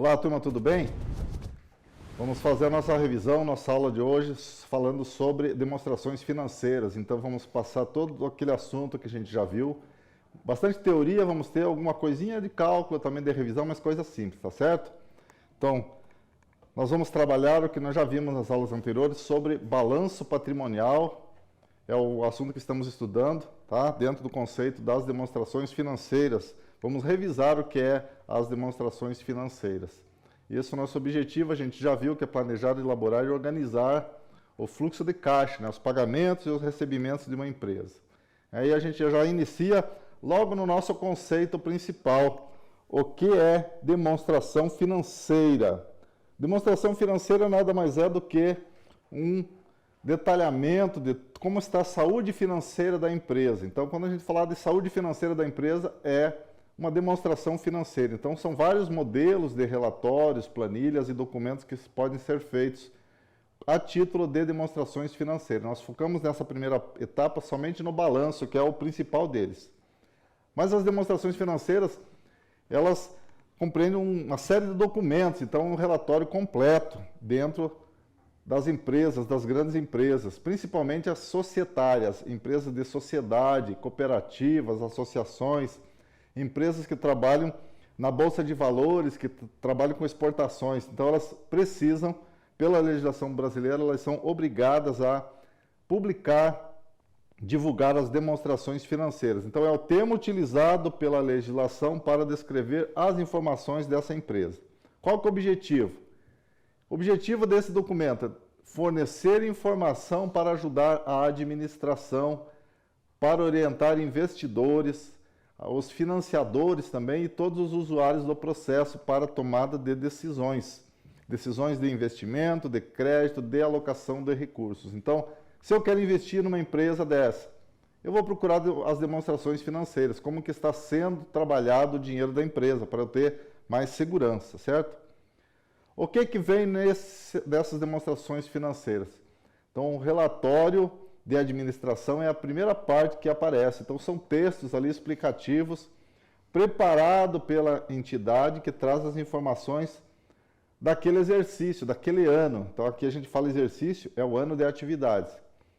Olá, turma, tudo bem? Vamos fazer a nossa revisão, nossa aula de hoje, falando sobre demonstrações financeiras. Então, vamos passar todo aquele assunto que a gente já viu. Bastante teoria, vamos ter alguma coisinha de cálculo, também de revisão, mas coisa simples, tá certo? Então, nós vamos trabalhar o que nós já vimos nas aulas anteriores sobre balanço patrimonial. É o assunto que estamos estudando, tá? Dentro do conceito das demonstrações financeiras. Vamos revisar o que é as demonstrações financeiras. Esse é o nosso objetivo, a gente já viu que é planejar, elaborar e organizar o fluxo de caixa, né? Os pagamentos e os recebimentos de uma empresa. Aí a gente já inicia logo no nosso conceito principal, o que é demonstração financeira. Demonstração financeira nada mais é do que um detalhamento de como está a saúde financeira da empresa. Então, quando a gente falar de saúde financeira da empresa, é uma demonstração financeira. Então, são vários modelos de relatórios, planilhas e documentos que podem ser feitos a título de demonstrações financeiras. Nós focamos nessa primeira etapa somente no balanço, que é o principal deles. Mas as demonstrações financeiras, elas compreendem uma série de documentos, então um relatório completo dentro das empresas, das grandes empresas, principalmente as societárias, empresas de sociedade, cooperativas, associações, empresas que trabalham na Bolsa de Valores, que trabalham com exportações. Então, elas precisam, pela legislação brasileira, elas são obrigadas a publicar, divulgar as demonstrações financeiras. Então, é o termo utilizado pela legislação para descrever as informações dessa empresa. Qual que é o objetivo? O objetivo desse documento é fornecer informação para ajudar a administração, para orientar investidores, os financiadores também e todos os usuários do processo para tomada de decisões. Decisões de investimento, de crédito, de alocação de recursos. Então, se eu quero investir numa empresa dessa, eu vou procurar as demonstrações financeiras, como que está sendo trabalhado o dinheiro da empresa, para eu ter mais segurança, certo? O que que vem dessas demonstrações financeiras? Então, o relatório de administração é a primeira parte que aparece. Então, são textos ali explicativos, preparado pela entidade que traz as informações daquele exercício, daquele ano. Então, aqui a gente fala exercício, é o ano de atividades.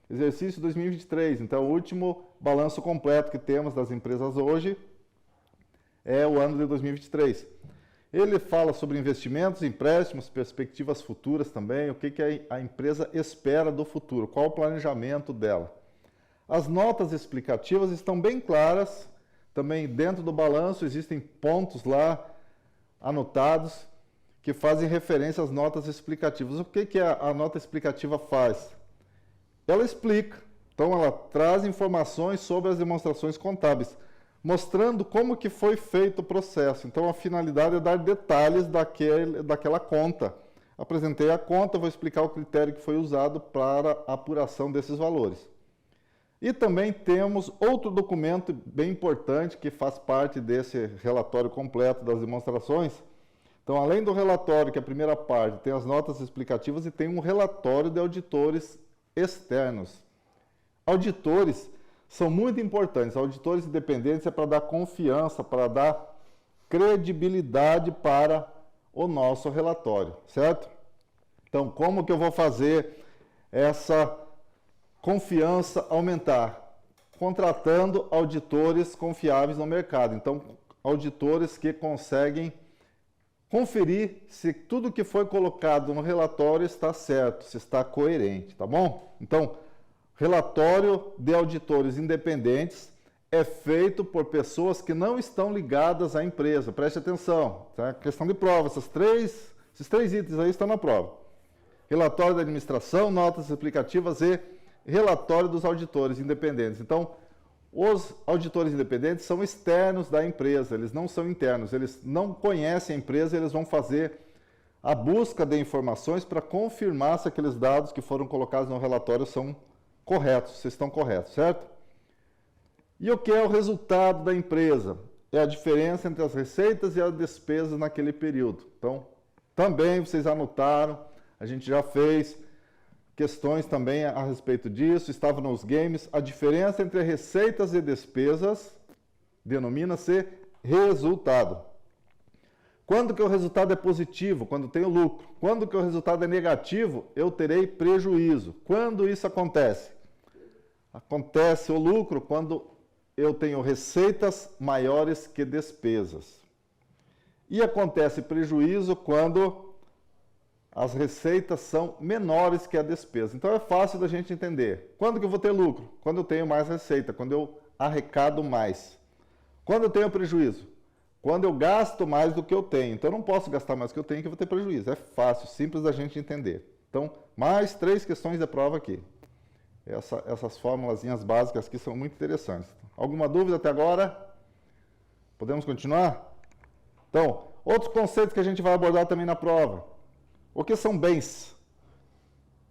Exercício 2023, então, o último balanço completo que temos das empresas hoje é o ano de 2023. Ele fala sobre investimentos, empréstimos, perspectivas futuras também, o que a empresa espera do futuro, qual o planejamento dela. As notas explicativas estão bem claras, também dentro do balanço existem pontos lá anotados que fazem referência às notas explicativas. O que a nota explicativa faz? Ela explica, então ela traz informações sobre as demonstrações contábeis, mostrando como que foi feito o processo. Então, a finalidade é dar detalhes daquela conta. Apresentei a conta, vou explicar o critério que foi usado para a apuração desses valores. E também temos outro documento bem importante que faz parte desse relatório completo das demonstrações. Então, além do relatório, que é a primeira parte, tem as notas explicativas e tem um relatório de auditores externos. Auditores são muito importantes. Auditores independentes é para dar confiança, para dar credibilidade para o nosso relatório, certo? Então, como que eu vou fazer essa confiança aumentar? Contratando auditores confiáveis no mercado. Então, auditores que conseguem conferir se tudo que foi colocado no relatório está certo, se está coerente, tá bom? Então, relatório de auditores independentes é feito por pessoas que não estão ligadas à empresa. Preste atenção, tá? Questão de prova, esses três itens aí estão na prova. Relatório da administração, notas explicativas e relatório dos auditores independentes. Então, os auditores independentes são externos da empresa, eles não são internos, eles não conhecem a empresa, eles vão fazer a busca de informações para confirmar se aqueles dados que foram colocados no relatório são corretos, se estão corretos, certo? E o que é o resultado da empresa? É a diferença entre as receitas e as despesas naquele período. Então, também vocês anotaram, a gente já fez questões também a respeito disso, estava nos games. A diferença entre receitas e despesas denomina-se resultado. Quando que o resultado é positivo? Quando tenho lucro. Quando que o resultado é negativo? Eu terei prejuízo. Quando isso acontece? Acontece o lucro quando eu tenho receitas maiores que despesas. E acontece prejuízo quando as receitas são menores que a despesa. Então é fácil da gente entender. Quando que eu vou ter lucro? Quando eu tenho mais receita, quando eu arrecado mais. Quando eu tenho prejuízo? Quando eu gasto mais do que eu tenho. Então eu não posso gastar mais do que eu tenho que eu vou ter prejuízo. É fácil, simples da gente entender. Então, mais 3 questões de prova aqui. Essas formulazinhas básicas aqui são muito interessantes. Alguma dúvida até agora? Podemos continuar? Então, outros conceitos que a gente vai abordar também na prova. O que são bens?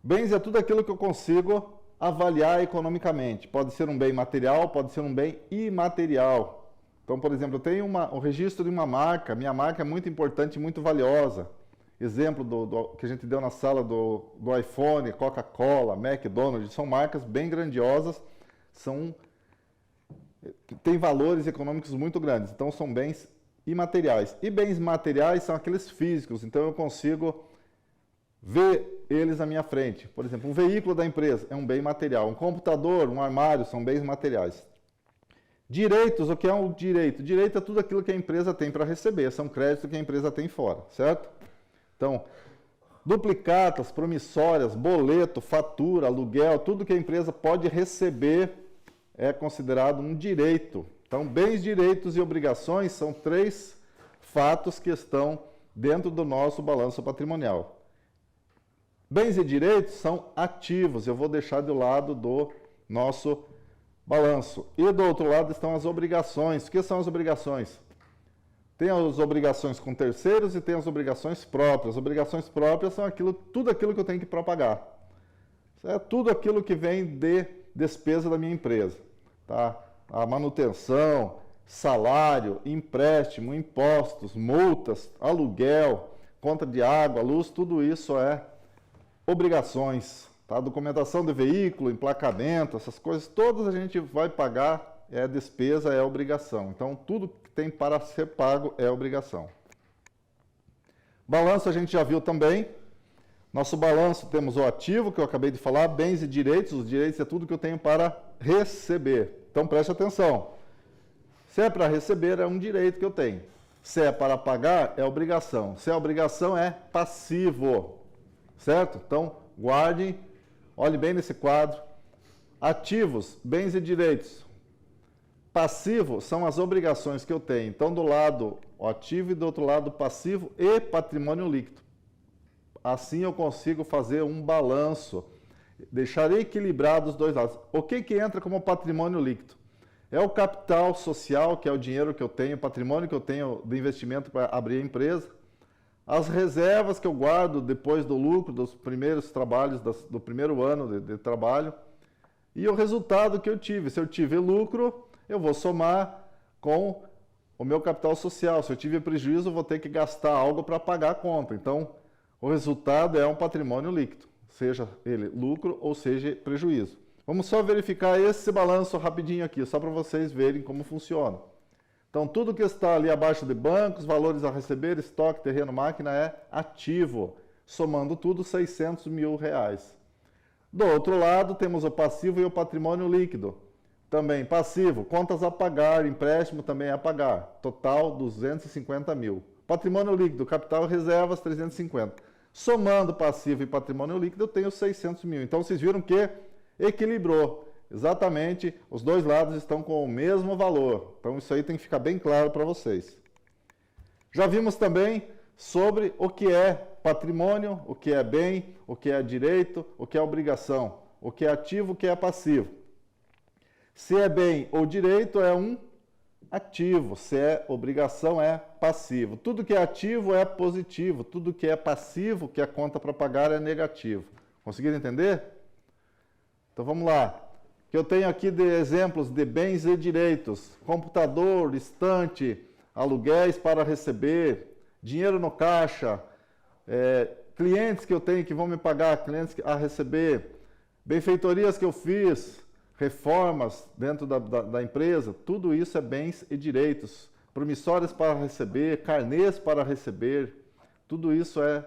Bens é tudo aquilo que eu consigo avaliar economicamente. Pode ser um bem material, pode ser um bem imaterial. Então, por exemplo, eu tenho o registro de uma marca. Minha marca é muito importante e muito valiosa. Exemplo que a gente deu na sala do iPhone, Coca-Cola, McDonald's, são marcas bem grandiosas, têm valores econômicos muito grandes, então são bens imateriais. E bens materiais são aqueles físicos, então eu consigo ver eles à minha frente. Por exemplo, um veículo da empresa é um bem material, um computador, um armário são bens materiais. Direitos, o que é um direito? Direito é tudo aquilo que a empresa tem para receber, são créditos que a empresa tem fora, certo? Então, duplicatas, promissórias, boleto, fatura, aluguel, tudo que a empresa pode receber é considerado um direito. Então, bens, direitos e obrigações são 3 fatos que estão dentro do nosso balanço patrimonial. Bens e direitos são ativos, eu vou deixar do lado do nosso balanço. E do outro lado estão as obrigações. O que são as obrigações? Tem as obrigações com terceiros e tem as obrigações próprias. As obrigações próprias são tudo aquilo que eu tenho que propagar. É tudo aquilo que vem de despesa da minha empresa. Tá? A manutenção, salário, empréstimo, impostos, multas, aluguel, conta de água, luz, tudo isso é obrigações. Tá? Documentação de veículo, emplacamento, essas coisas, todas a gente vai pagar, é despesa, é obrigação. Então, tudo que tem para ser pago é obrigação. Balanço a gente já viu também. Nosso balanço temos o ativo, que eu acabei de falar, bens e direitos. Os direitos é tudo que eu tenho para receber. Então, preste atenção. Se é para receber, é um direito que eu tenho. Se é para pagar, é obrigação. Se é obrigação, é passivo. Certo? Então, guardem, olhe bem nesse quadro. Ativos, bens e direitos. Passivo são as obrigações que eu tenho. Então, do lado o ativo e do outro lado passivo e patrimônio líquido. Assim eu consigo fazer um balanço. Deixar equilibrado os dois lados. O que entra como patrimônio líquido? É o capital social, que é o dinheiro que eu tenho, o patrimônio que eu tenho do investimento para abrir a empresa. As reservas que eu guardo depois do lucro, dos primeiros trabalhos, do primeiro ano de trabalho. E o resultado que eu tive. Se eu tive lucro, eu vou somar com o meu capital social. Se eu tiver prejuízo, eu vou ter que gastar algo para pagar a conta. Então, o resultado é um patrimônio líquido, seja ele lucro ou seja prejuízo. Vamos só verificar esse balanço rapidinho aqui, só para vocês verem como funciona. Então, tudo que está ali abaixo de bancos, valores a receber, estoque, terreno, máquina é ativo. Somando tudo, R$600 mil. Do outro lado, temos o passivo e o patrimônio líquido. Também passivo, contas a pagar, empréstimo também a pagar. Total, 250 mil. Patrimônio líquido, capital e reservas, 350. Somando passivo e patrimônio líquido, eu tenho 600 mil. Então, vocês viram que equilibrou. Exatamente, os dois lados estão com o mesmo valor. Então, isso aí tem que ficar bem claro para vocês. Já vimos também sobre o que é patrimônio, o que é bem, o que é direito, o que é obrigação, o que é ativo, o que é passivo. Se é bem ou direito, é um ativo. Se é obrigação, é passivo. Tudo que é ativo é positivo. Tudo que é passivo, que é conta para pagar, é negativo. Conseguiram entender? Então, vamos lá. Que eu tenho aqui de exemplos de bens e direitos. Computador, estante, aluguéis para receber, dinheiro no caixa, clientes que eu tenho que vão me pagar, clientes a receber, benfeitorias que eu fiz, reformas dentro da empresa, tudo isso é bens e direitos. promissórias para receber, carnês para receber, tudo isso é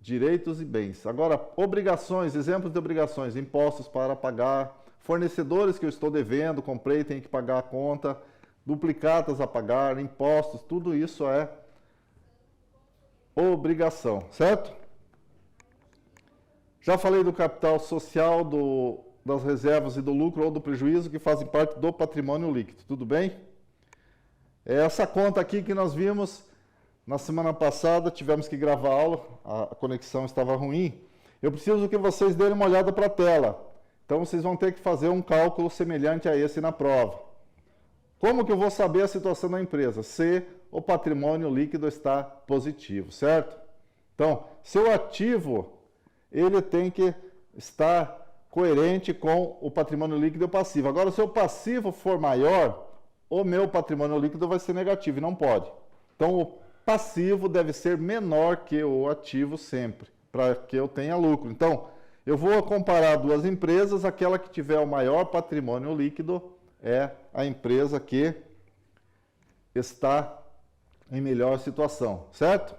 direitos e bens. Agora, obrigações, exemplos de obrigações, impostos para pagar, fornecedores que eu estou devendo, comprei, tenho que pagar a conta, duplicatas a pagar, impostos, tudo isso é obrigação, certo? Já falei do capital social, das reservas e do lucro ou do prejuízo que fazem parte do patrimônio líquido, tudo bem? Essa conta aqui que nós vimos na semana passada, tivemos que gravar a aula, a conexão estava ruim. Eu preciso que vocês deem uma olhada para a tela. Então vocês vão ter que fazer um cálculo semelhante a esse na prova. Como que eu vou saber a situação da empresa? Se o patrimônio líquido está positivo, certo? Então, seu ativo, ele tem que estar coerente com o patrimônio líquido e o passivo. Agora, se o passivo for maior, o meu patrimônio líquido vai ser negativo e não pode. Então, o passivo deve ser menor que o ativo sempre, para que eu tenha lucro. Então, eu vou comparar duas empresas, aquela que tiver o maior patrimônio líquido é a empresa que está em melhor situação, certo?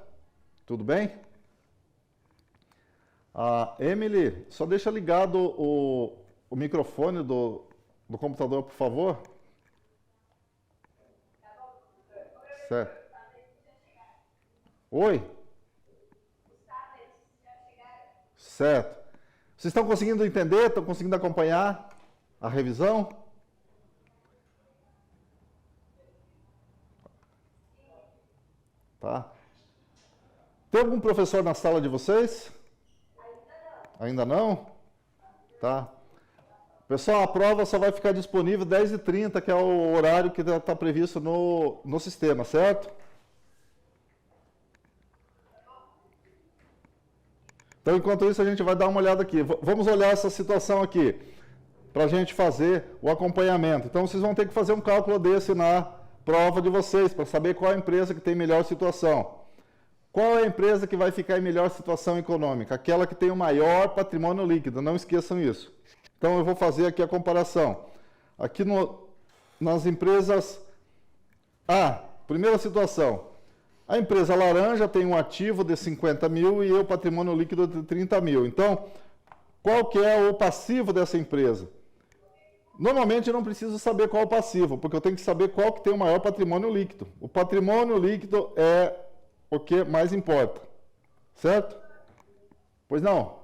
Tudo bem? Emily, só deixa ligado o microfone do computador, por favor. Certo. Oi? Certo. Vocês estão conseguindo entender? Estão conseguindo acompanhar a revisão? Tá. Tem algum professor na sala de vocês? Ainda não? Tá. Pessoal, a prova só vai ficar disponível 10h30, que é o horário que está previsto no sistema, certo? Então, enquanto isso, a gente vai dar uma olhada aqui. Vamos olhar essa situação aqui, para a gente fazer o acompanhamento. Então, vocês vão ter que fazer um cálculo desse na prova de vocês, para saber qual é a empresa que tem melhor situação. Qual é a empresa que vai ficar em melhor situação econômica? Aquela que tem o maior patrimônio líquido, não esqueçam isso. Então, eu vou fazer aqui a comparação. Aqui nas empresas... primeira situação. A empresa laranja tem um ativo de 50 mil e o patrimônio líquido de 30 mil. Então, qual que é o passivo dessa empresa? Normalmente eu não preciso saber qual é o passivo, porque eu tenho que saber qual que tem o maior patrimônio líquido. O patrimônio líquido é o que mais importa. Certo? Pois não?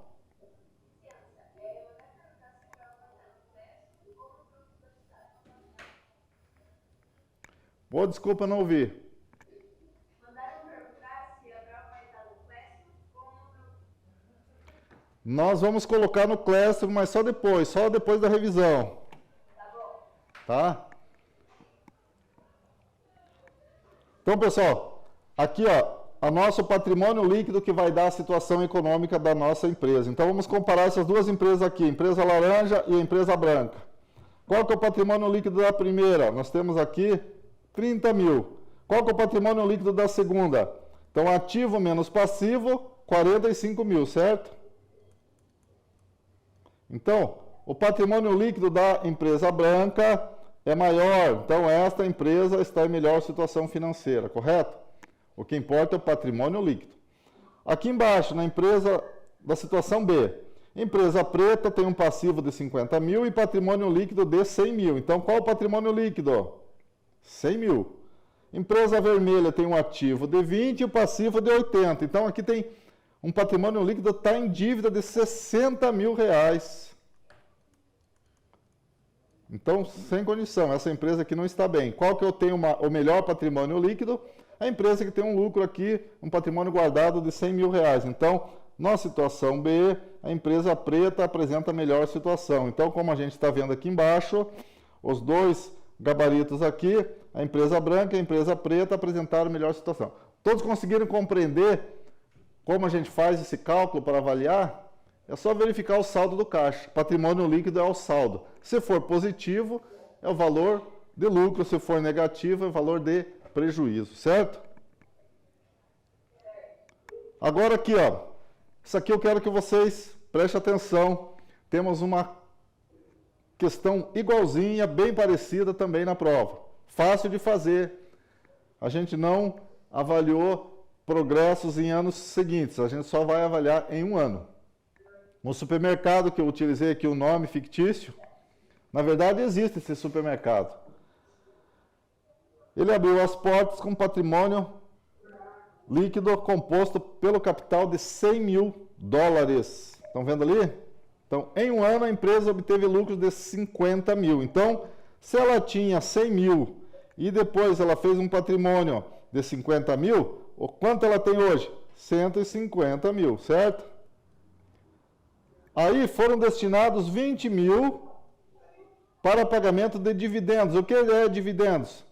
Boa, desculpa, não ouvi. Nós vamos colocar no Classroom, mas só depois da revisão. Tá bom. Tá? Então, pessoal, aqui, o nosso patrimônio líquido que vai dar a situação econômica da nossa empresa. Então, vamos comparar essas duas empresas aqui, empresa laranja e empresa branca. Qual que é o patrimônio líquido da primeira? Nós temos aqui 30 mil. Qual que é o patrimônio líquido da segunda? Então, ativo menos passivo, 45 mil, certo? Então, o patrimônio líquido da empresa branca é maior. Então, esta empresa está em melhor situação financeira, correto? O que importa é o patrimônio líquido. Aqui embaixo, na empresa da situação B, empresa preta tem um passivo de 50 mil e patrimônio líquido de 100 mil. Então, qual o patrimônio líquido? 100 mil. Empresa vermelha tem um ativo de 20 e o passivo de 80. Então, aqui tem um patrimônio líquido está em dívida de 60 mil reais. Então, sem condição, essa empresa aqui não está bem. Qual que eu tenho o melhor patrimônio líquido? A empresa que tem um lucro aqui, um patrimônio guardado de 100 mil reais. Então, na situação B, a empresa preta apresenta a melhor situação. Então, como a gente está vendo aqui embaixo, os dois gabaritos aqui, a empresa branca e a empresa preta apresentaram a melhor situação. Todos conseguiram compreender como a gente faz esse cálculo para avaliar? É só verificar o saldo do caixa. Patrimônio líquido é o saldo. Se for positivo, é o valor de lucro. Se for negativo, é o valor de prejuízo, certo? Agora aqui, isso aqui eu quero que vocês prestem atenção. Temos uma questão igualzinha, bem parecida também na prova. Fácil de fazer. a gente não avaliou progressos em anos seguintes, a gente só vai avaliar em um ano. No supermercado que eu utilizei aqui o nome fictício, na verdade existe esse supermercado. Ele abriu as portas com patrimônio líquido composto pelo capital de 100 mil dólares. Estão vendo ali? Então, em um ano a empresa obteve lucros de 50 mil. Então, se ela tinha 100 mil e depois ela fez um patrimônio de 50 mil, o quanto ela tem hoje? 150 mil, certo? Aí foram destinados 20 mil para pagamento de dividendos. O que é dividendos?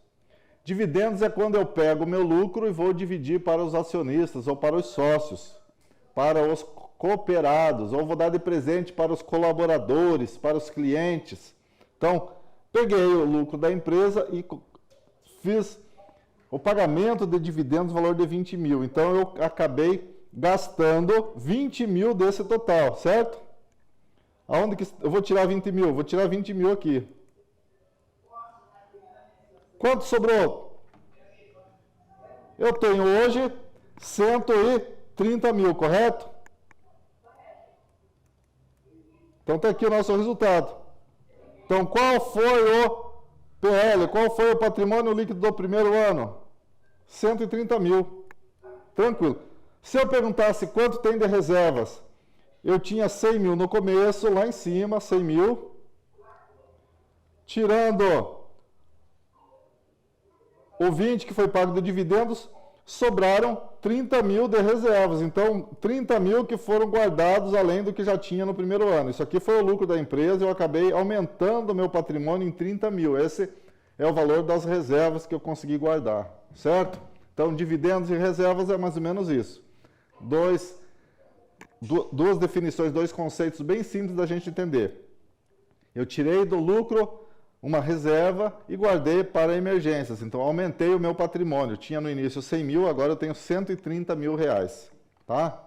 Dividendos é quando eu pego o meu lucro e vou dividir para os acionistas ou para os sócios, para os cooperados, ou vou dar de presente para os colaboradores, para os clientes. Então, peguei o lucro da empresa e fiz o pagamento de dividendos no valor de 20 mil. Então, eu acabei gastando 20 mil desse total, certo? Aonde que eu vou tirar 20 mil? Vou tirar 20 mil aqui. Quanto sobrou? Eu tenho hoje 130 mil, correto? Então está aqui o nosso resultado. Então qual foi o PL? Qual foi o patrimônio líquido do primeiro ano? 130 mil. Tranquilo. Se eu perguntasse quanto tem de reservas, eu tinha 100 mil no começo, lá em cima, 100 mil. Tirando o 20 que foi pago de dividendos, sobraram 30 mil de reservas. Então, 30 mil que foram guardados além do que já tinha no primeiro ano. Isso aqui foi o lucro da empresa, eu acabei aumentando o meu patrimônio em 30 mil. Esse é o valor das reservas que eu consegui guardar, certo? Então, dividendos e reservas é mais ou menos isso. Duas definições, dois conceitos bem simples da gente entender. Eu tirei do lucro uma reserva e guardei para emergências. Então, aumentei o meu patrimônio. Eu tinha no início 100 mil, agora eu tenho 130 mil reais. Tá?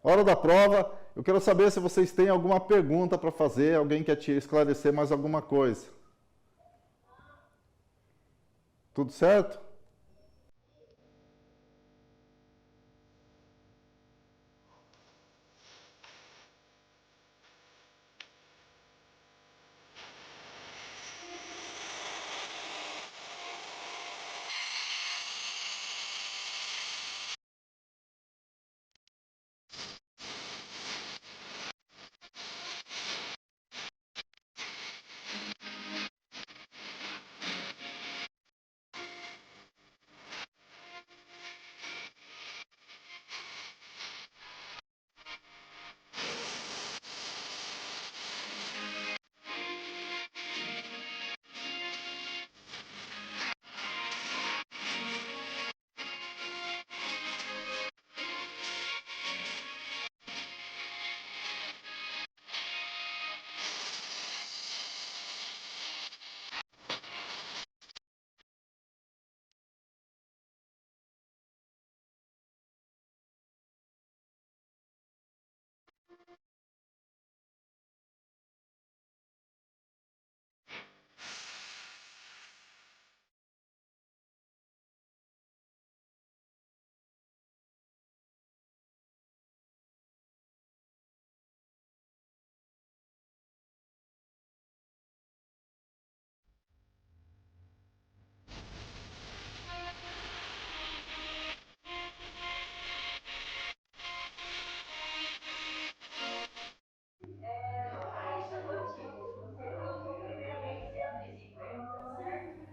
Hora da prova. Eu quero saber se vocês têm alguma pergunta para fazer, alguém quer te esclarecer mais alguma coisa. Tudo certo?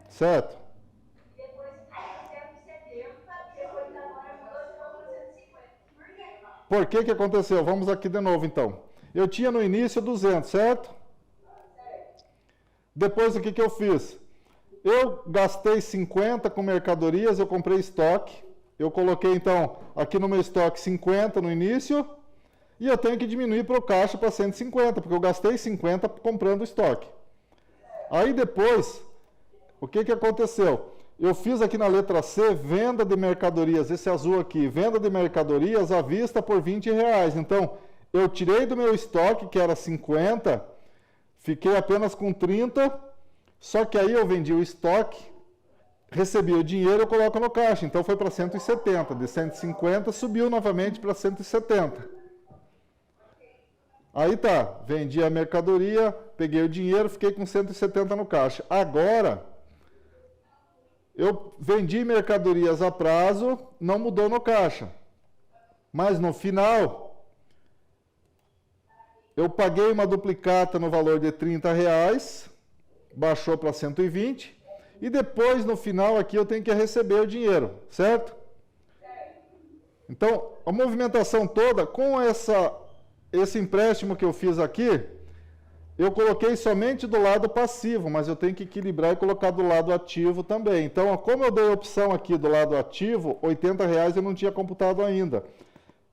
Certo? Por que que aconteceu? Vamos aqui de novo, então. Eu tinha no início 200, certo? Depois, o que que eu fiz? Eu gastei 50 com mercadorias, eu comprei estoque. Eu coloquei, então, aqui no meu estoque 50 no início. E eu tenho que diminuir para o caixa para 150, porque eu gastei 50 comprando estoque. Aí depois, o que que aconteceu? Eu fiz aqui na letra C, venda de mercadorias, esse azul aqui, venda de mercadorias à vista por R$20. Então, eu tirei do meu estoque, que era 50, fiquei apenas com 30, só que aí eu vendi o estoque recebi o dinheiro, eu coloco no caixa. Então foi para 170. De 150 subiu novamente para 170. Aí tá, vendi a mercadoria, peguei o dinheiro, fiquei com 170 no caixa. Agora, eu vendi mercadorias a prazo, não mudou no caixa. Mas no final, eu paguei uma duplicata no valor de R$30, baixou para 120, e depois no final aqui eu tenho que receber o dinheiro, certo? Então, a movimentação toda, com esse empréstimo que eu fiz aqui, eu coloquei somente do lado passivo, mas eu tenho que equilibrar e colocar do lado ativo também. Então, como eu dei a opção aqui do lado ativo, R$80 eu não tinha computado ainda.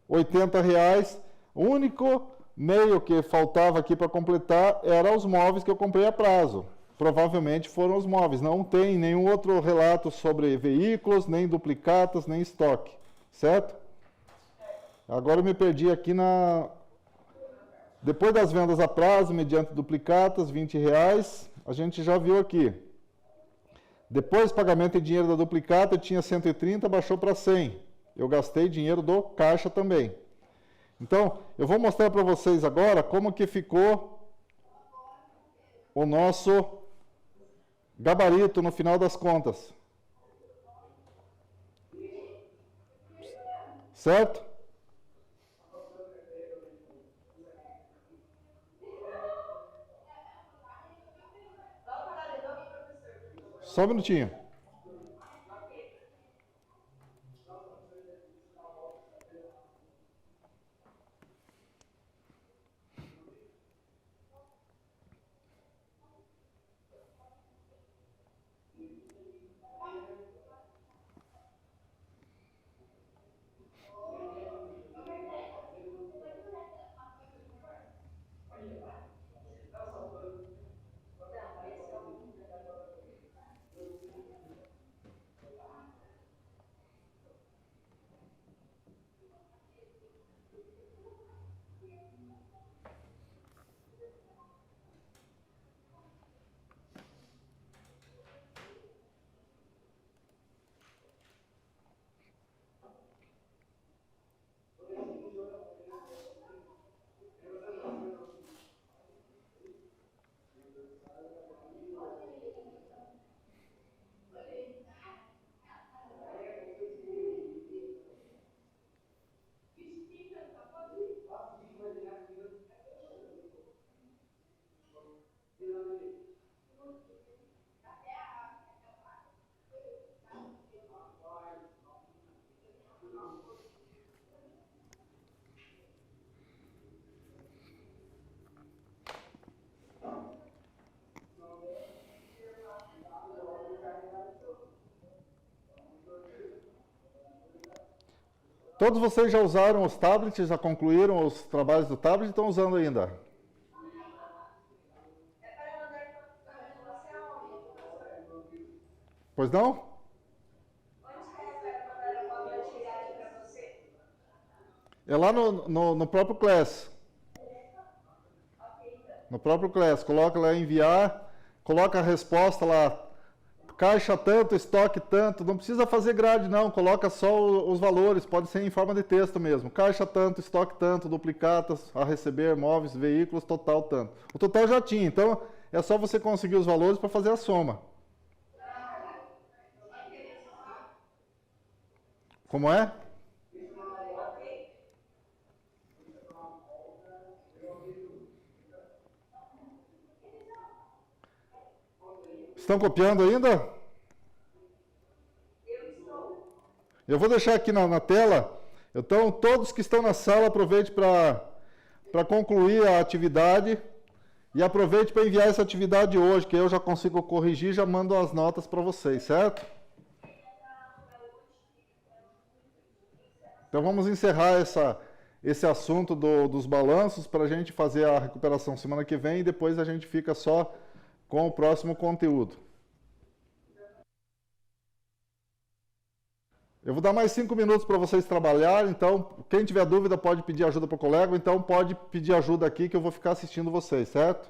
R$80, o único meio que faltava aqui para completar era os móveis que eu comprei a prazo. Provavelmente foram os móveis. Não tem nenhum outro relato sobre veículos, nem duplicatas, nem estoque. Certo? Agora eu me perdi aqui Depois das vendas a prazo, mediante duplicatas, R$20, a gente já viu aqui. Depois, pagamento em dinheiro da duplicata, tinha 130, baixou para 100. Eu gastei dinheiro do caixa também. Então, eu vou mostrar para vocês agora como que ficou o nosso gabarito no final das contas. Certo? Só um minutinho. Todos vocês já usaram os tablets, já concluíram os trabalhos do tablet e estão usando ainda? Pois não? É lá no próprio Class. No próprio Class. Coloca lá enviar, coloca a resposta lá. Caixa tanto, estoque tanto, não precisa fazer grade não, coloca só os valores, pode ser em forma de texto mesmo. Caixa tanto, estoque tanto, duplicatas, a receber, móveis, veículos, total tanto. O total já tinha, então é só você conseguir os valores para fazer a soma. Como é? Estão copiando ainda? Eu vou deixar aqui na tela. Então, todos que estão na sala, aproveite para concluir a atividade e aproveite para enviar essa atividade hoje, que eu já consigo corrigir e já mando as notas para vocês, certo? Então, vamos encerrar esse assunto dos balanços para a gente fazer a recuperação semana que vem e depois a gente fica só com o próximo conteúdo. Eu vou dar mais 5 minutos para vocês trabalharem, então quem tiver dúvida pode pedir ajuda para o colega, ou então pode pedir ajuda aqui que eu vou ficar assistindo vocês, certo?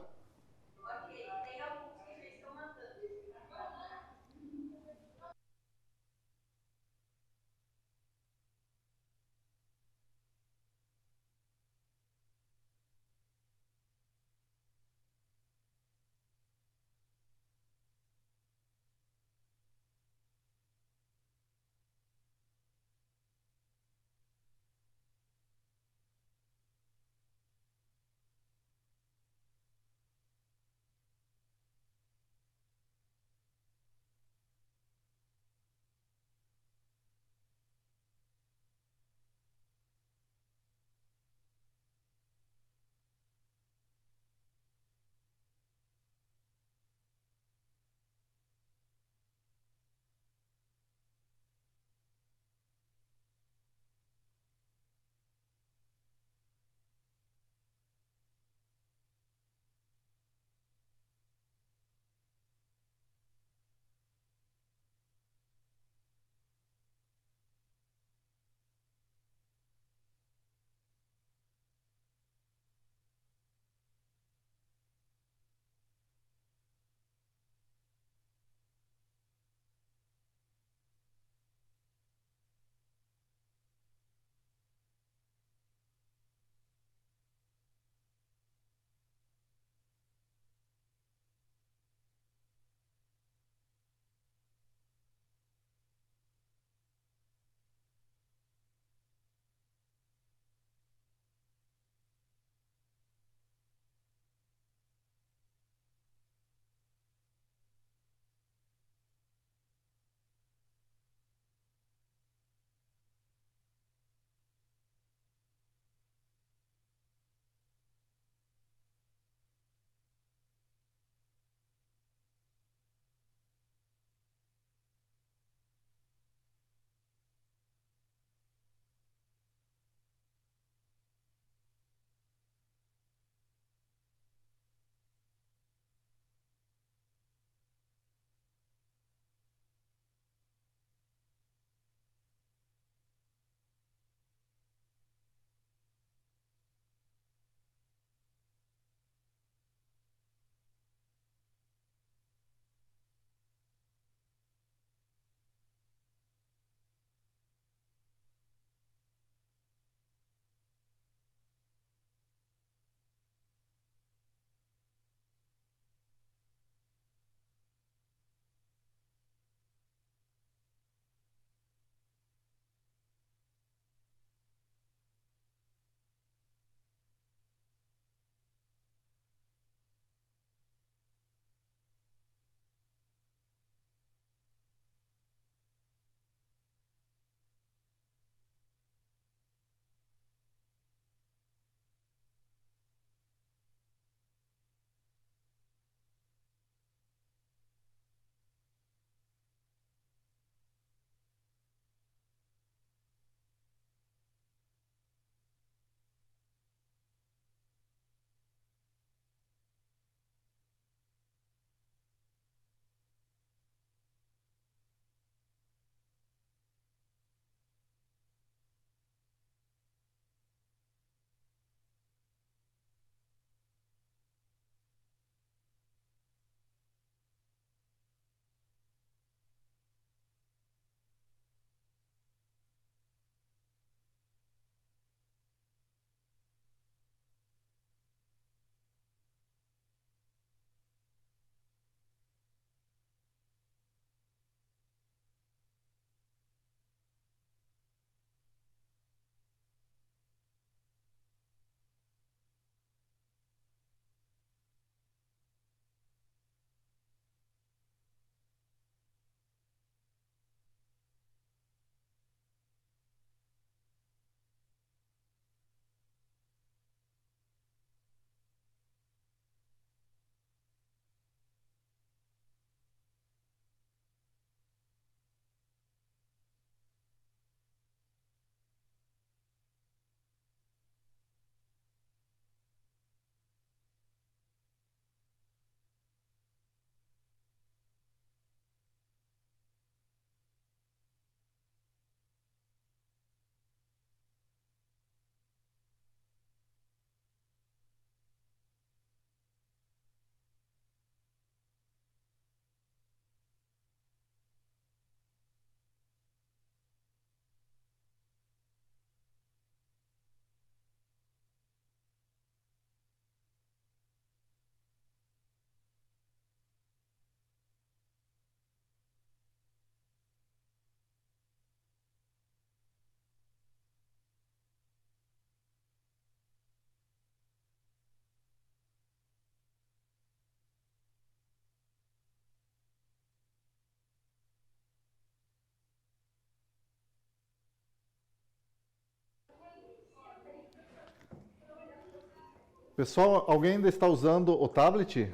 Pessoal, alguém ainda está usando o tablet?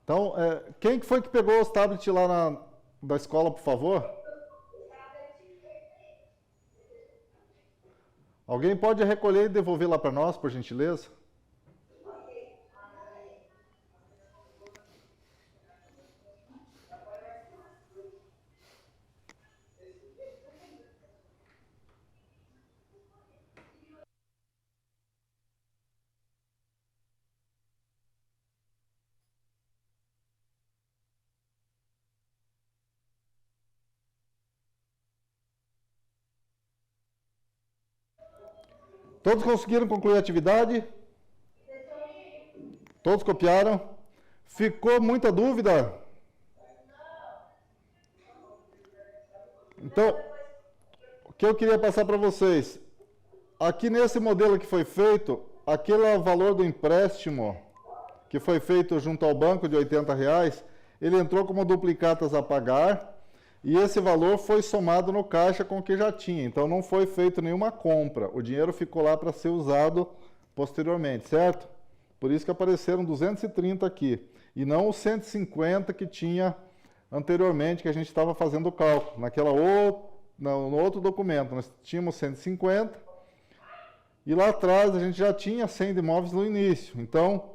Então, quem que foi que pegou os tablets lá da escola, por favor? Alguém pode recolher e devolver lá para nós, por gentileza? Todos conseguiram concluir a atividade? Todos copiaram? Ficou muita dúvida? Então, o que eu queria passar para vocês, aqui nesse modelo que foi feito, aquele valor do empréstimo que foi feito junto ao banco de R$80, ele entrou como duplicatas a pagar e esse valor foi somado no caixa com o que já tinha. Então não foi feito nenhuma compra, o dinheiro ficou lá para ser usado posteriormente, certo? Por isso que apareceram 230 aqui e não os 150 que tinha anteriormente, que a gente estava fazendo o cálculo. No outro documento nós tínhamos 150 e lá atrás a gente já tinha 100 de imóveis no início. Então,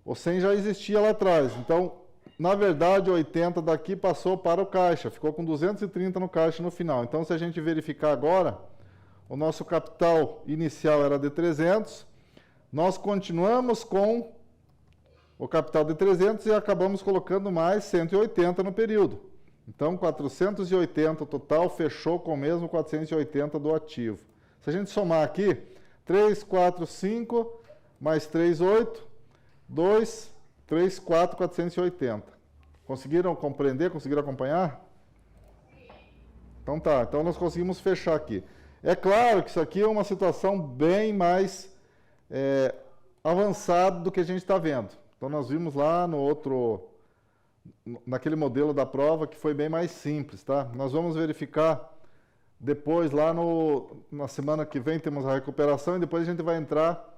o 100 já existia lá atrás. Então, na verdade, 80 daqui passou para o caixa. Ficou com 230 no caixa no final. Então, se a gente verificar agora, o nosso capital inicial era de 300. Nós continuamos com o capital de 300 e acabamos colocando mais 180 no período. Então, 480 total, fechou com o mesmo 480 do ativo. Se a gente somar aqui, 3, 4, 5, mais 3, 8, 2, 3, 4, 480. Conseguiram compreender? Conseguiram acompanhar? Então tá, então nós conseguimos fechar aqui. É claro que isso aqui é uma situação bem mais avançada do que a gente está vendo. Então nós vimos lá naquele modelo da prova que foi bem mais simples, tá? Nós vamos verificar depois lá na semana que vem temos a recuperação e depois a gente vai entrar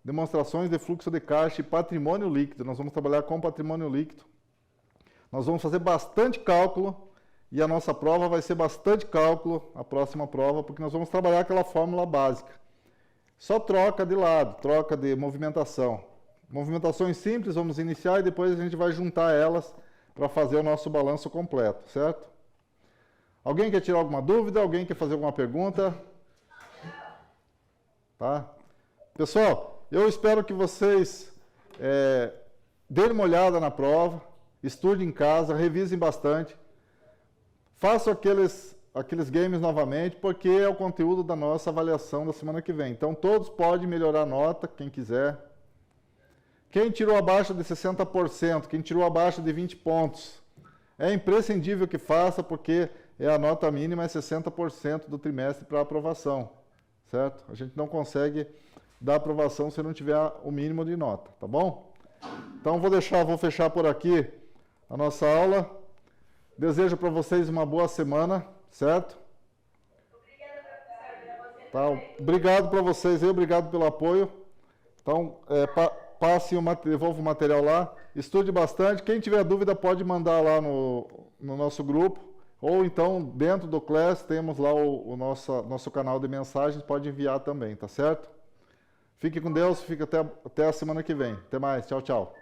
demonstrações de fluxo de caixa e patrimônio líquido. Nós vamos trabalhar com patrimônio líquido. Nós vamos fazer bastante cálculo e a nossa prova vai ser bastante cálculo, a próxima prova, porque nós vamos trabalhar aquela fórmula básica. Só troca de lado, troca de movimentação. Movimentações simples, vamos iniciar e depois a gente vai juntar elas para fazer o nosso balanço completo, certo? Alguém quer tirar alguma dúvida? Alguém quer fazer alguma pergunta? Tá? Pessoal, eu espero que vocês deem uma olhada na prova, estudem em casa, revisem bastante, façam aqueles games novamente, porque é o conteúdo da nossa avaliação da semana que vem. Então, todos podem melhorar a nota, quem quiser. Quem tirou abaixo de 60%, quem tirou abaixo de 20 pontos, é imprescindível que faça, porque a nota mínima é 60% do trimestre para aprovação, certo? A gente não consegue dar aprovação se não tiver o mínimo de nota, tá bom? Então vou fechar por aqui a nossa aula. Desejo para vocês uma boa semana, certo? Tá, obrigado para vocês aí, obrigado pelo apoio. Então, devolva o material lá, estude bastante. Quem tiver dúvida pode mandar lá no nosso grupo, ou então dentro do Class temos lá o nosso canal de mensagens, pode enviar também, tá certo? Fique com Deus, fique até a semana que vem. Até mais, tchau, tchau.